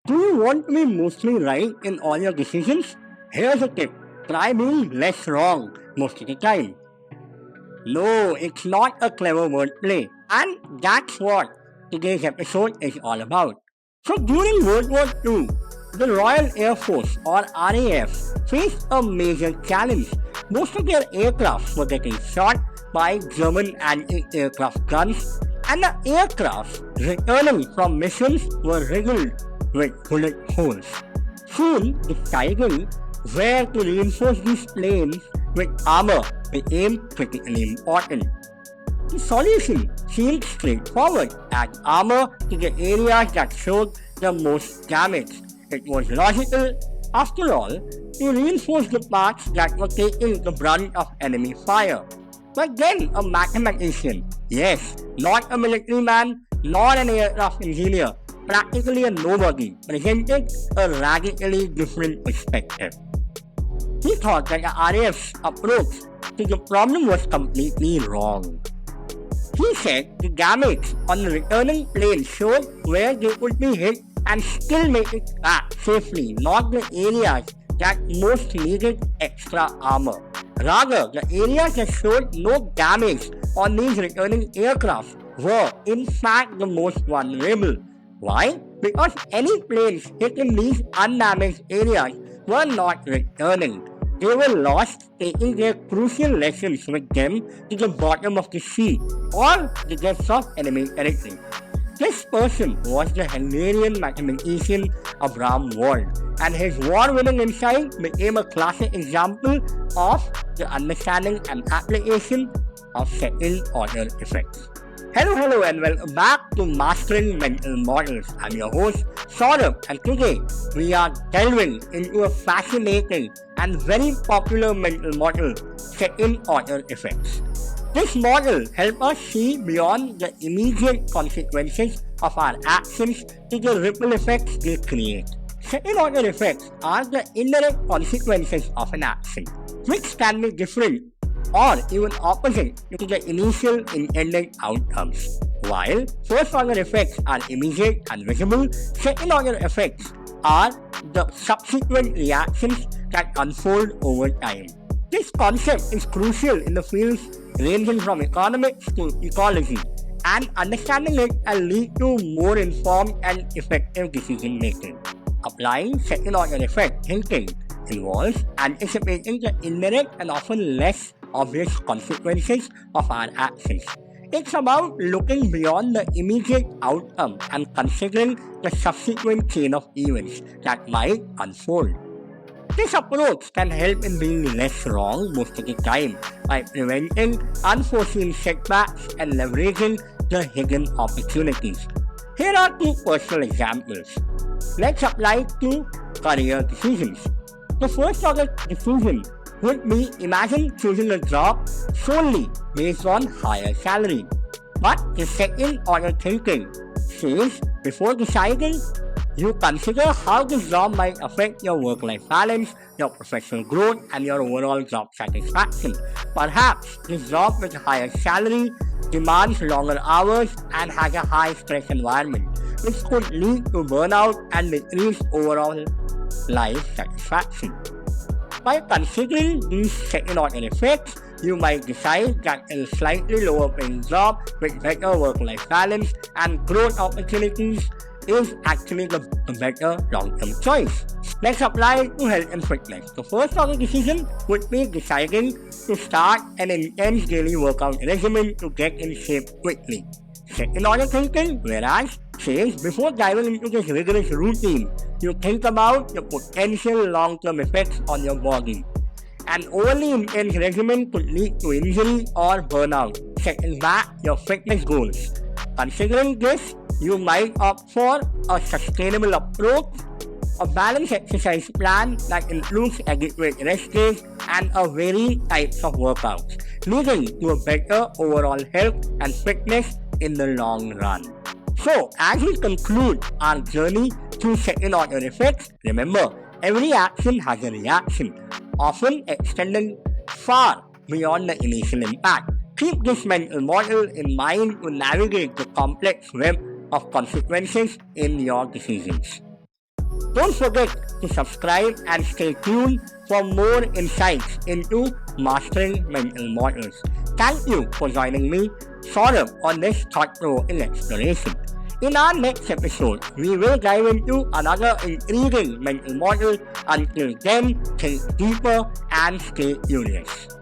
Do you want to be mostly right in all your decisions? Here's a tip. Try being less wrong most of the time. No, it's not a clever wordplay. And that's what today's episode is all about. So during World War II, the Royal Air Force or RAF faced a major challenge. Most of their aircraft were getting shot by German anti-aircraft guns, and the aircraft returning from missions were riddled with bullet holes. Soon deciding where to reinforce these planes with armor became critically important. The solution seemed straightforward: add armor to the areas that showed the most damage. It was logical, after all, to reinforce the parts that were taking the brunt of enemy fire. But then a mathematician, yes, not a military man, not an aircraft engineer, practically a nobody, presented a radically different perspective. He thought that the RAF's approach to the problem was completely wrong. He said the damage on the returning plane showed where they could be hit and still make it back safely, not the areas that most needed extra armor. Rather, the areas that showed no damage on these returning aircraft were in fact the most vulnerable. Why? Because any planes hit in these undamaged areas were not returning. They were lost, taking their crucial lessons with them to the bottom of the sea or the depths of enemy territory. This person was the Hungarian mathematician Abraham Wald, and his war-winning insight became a classic example of the understanding and application of second-order effects. Hello and welcome back to Mastering Mental Models. I'm your host Saurabh, and today we are delving into a fascinating and very popular mental model, second-order effects. This model helps us see beyond the immediate consequences of our actions to the ripple effects they create. Second-order effects are the indirect consequences of an action, which can be different or even opposite to the initial intended outcomes. While first-order effects are immediate and visible, second-order effects are the subsequent reactions that unfold over time. This concept is crucial in the fields ranging from economics to ecology, and understanding it can lead to more informed and effective decision making. Applying second-order effect thinking involves anticipating the indirect and often less obvious consequences of our actions. It's about looking beyond the immediate outcome and considering the subsequent chain of events that might unfold. This approach can help in being less wrong most of the time by preventing unforeseen setbacks and leveraging the hidden opportunities. Here are two personal examples. Let's apply it to career decisions. The first order decision would be: imagine choosing a job solely based on higher salary. But the second order thinking says before deciding, you consider how this job might affect your work-life balance, your professional growth, and your overall job satisfaction. Perhaps this job with a higher salary demands longer hours and has a high stress environment, which could lead to burnout and decreased overall life satisfaction. By considering these second-order effects, you might decide that a slightly lower paying job with better work-life balance and growth opportunities is actually the better long-term choice. Let's apply it to health and fitness. The first order decision would be deciding to start an intense daily workout regimen to get in shape quickly. Second order thinking, whereas, says before diving into this rigorous routine, you think about the potential long-term effects on your body. An overly intense regimen could lead to injury or burnout, setting back your fitness goals. Considering this, you might opt for a sustainable approach, a balanced exercise plan that includes adequate rest days and a varied types of workouts, leading to a better overall health and fitness in the long run. So, as we conclude our journey through second-order effects, remember, every action has a reaction, often extending far beyond the initial impact. Keep this mental model in mind to navigate the complex web of consequences in your decisions. Don't forget to subscribe and stay tuned for more insights into mastering mental models. Thank you for joining me, Saurabh, on this thought-provoking exploration. In our next episode, we will dive into another intriguing mental model. Until then, think deeper and stay curious.